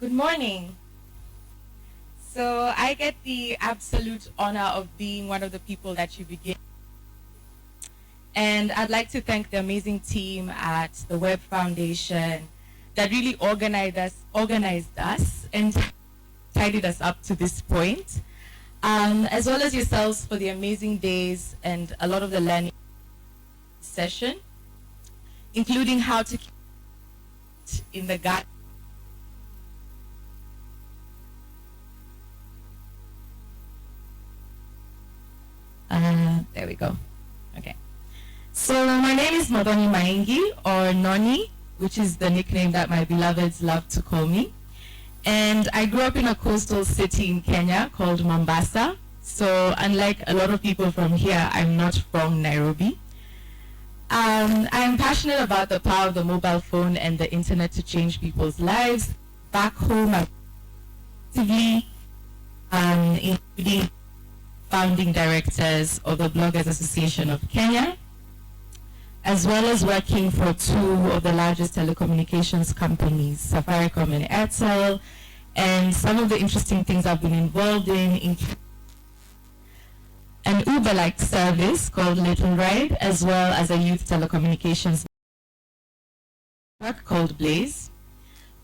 Good morning. So I get the absolute honor of being one of the people that you begin. And I'd like to thank the amazing team at the Web Foundation that really organized us and tidied us up to this point, as well as yourselves for the amazing days and a lot of the learning session, including how to keep in the garden. There we go. Okay. So my name is Muthoni Maingi, or Noni, which is the nickname that my beloveds love to call me. And I grew up in a coastal city in Kenya called Mombasa. So unlike a lot of people from here, I'm not from Nairobi. I'm passionate about the power of the mobile phone and the internet to change people's lives. Back home, I'm actively including founding directors of the Bloggers Association of Kenya, as well as working for two of the largest telecommunications companies, Safaricom and Airtel. And some of the interesting things I've been involved in include an Uber-like service called Little Ride, as well as a youth telecommunications network called Blaze.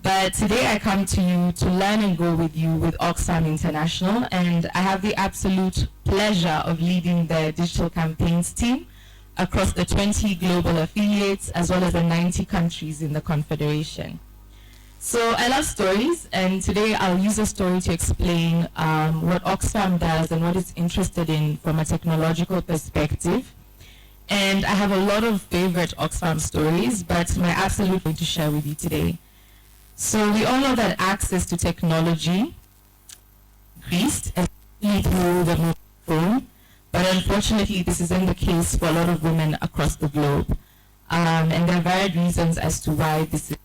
But today I come to you to learn and grow with you with Oxfam International, and I have the absolute pleasure of leading the digital campaigns team across the 20 global affiliates, as well as the 90 countries in the Confederation. So I love stories, and today I'll use a story to explain what Oxfam does and what it's interested in from a technological perspective. And I have a lot of favorite Oxfam stories, but my absolute going to share with you today. So we all know that access to technology increased, especially through the mobile phone, but unfortunately this isn't the case for a lot of women across the globe. And there are varied reasons as to why this is,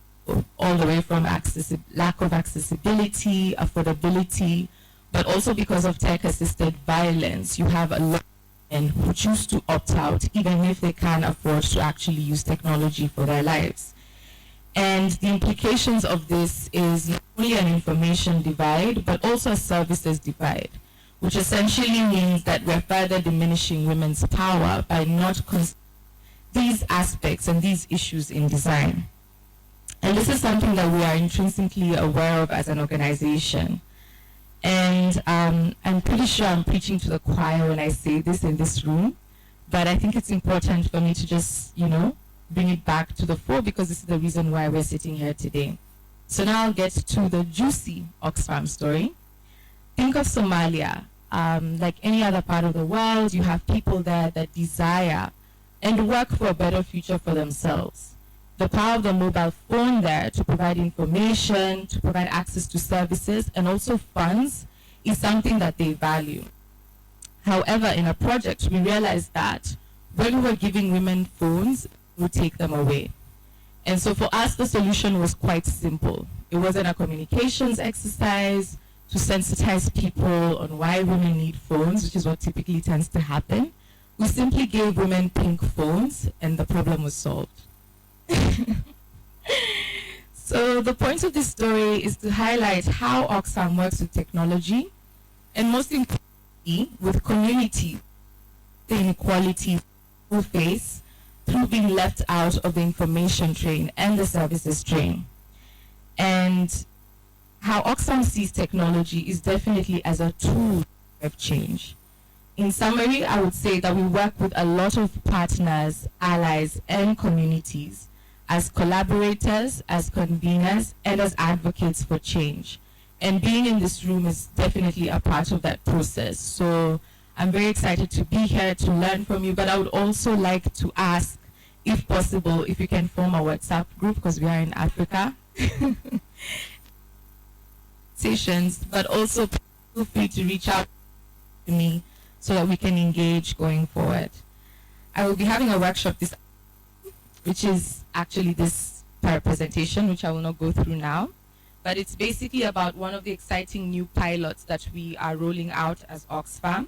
all the way from lack of accessibility, affordability, but also because of tech-assisted violence. You have a lot of women who choose to opt out even if they can't afford to actually use technology for their lives. And the implications of this is not only an information divide, but also a services divide, which essentially means that we're further diminishing women's power by not considering these aspects and these issues in design. And this is something that we are intrinsically aware of as an organization. And I'm pretty sure I'm preaching to the choir when I say this in this room, but I think it's important for me to just, bring it back to the fore, because this is the reason why we're sitting here today. So now I'll get to the juicy Oxfam story. Think of Somalia. Like any other part of the world, you have people there that desire and work for a better future for themselves. The power of the mobile phone there to provide information, to provide access to services, and also funds is something that they value. However, in a project, we realized that when we were giving women phones, would take them away. And so for us, the solution was quite simple. It wasn't a communications exercise to sensitize people on why women need phones, which is what typically tends to happen. We simply gave women pink phones and the problem was solved. So the point of this story is to highlight how Oxfam works with technology, and most importantly, with community, the inequality we face through being left out of the information train and the services train. And how Oxfam sees technology is definitely as a tool of change. In summary, I would say that we work with a lot of partners, allies, and communities as collaborators, as conveners, and as advocates for change. And being in this room is definitely a part of that process. So I'm very excited to be here to learn from you, but I would also like to ask, if possible, if you can form a WhatsApp group, because we are in Africa. Sessions, but also feel free to reach out to me so that we can engage going forward. I will be having a workshop this, which is actually this presentation, which I will not go through now, but it's basically about one of the exciting new pilots that we are rolling out as Oxfam.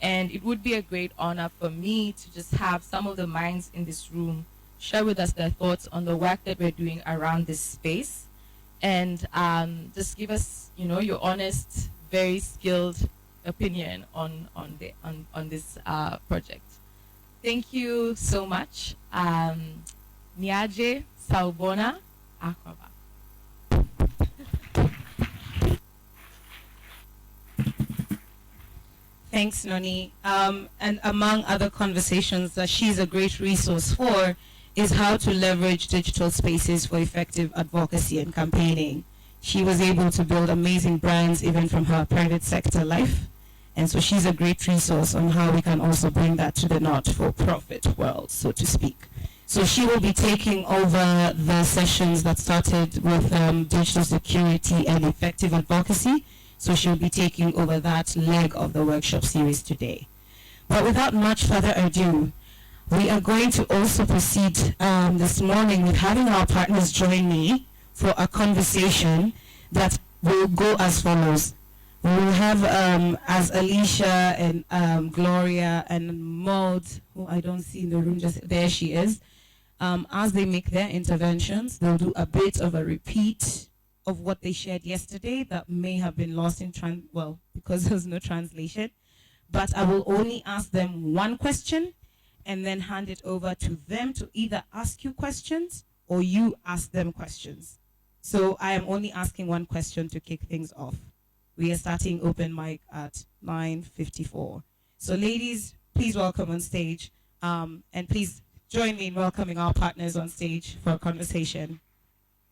And it would be a great honor for me to just have some of the minds in this room share with us their thoughts on the work that we're doing around this space, and just give us, your honest, very skilled opinion on this project. Thank you so much. Niaje Salbona Akwaba. Thanks, Noni. And among other conversations that she's a great resource for is how to leverage digital spaces for effective advocacy and campaigning. She was able to build amazing brands even from her private sector life. And so she's a great resource on how we can also bring that to the not-for-profit world, so to speak. So she will be taking over the sessions that started with digital security and effective advocacy. So she'll be taking over that leg of the workshop series today. But without much further ado, we are going to also proceed this morning with having our partners join me for a conversation that will go as follows. We will have as Alicia and Gloria and Maud, who I don't see in the room, just there she is, as they make their interventions, they'll do a bit of a repeat of what they shared yesterday that may have been lost in because there's no translation. But I will only ask them one question and then hand it over to them to either ask you questions or you ask them questions. So I am only asking one question to kick things off. We are starting open mic at 9:54. So ladies, please welcome on stage, and please join me in welcoming our partners on stage for a conversation.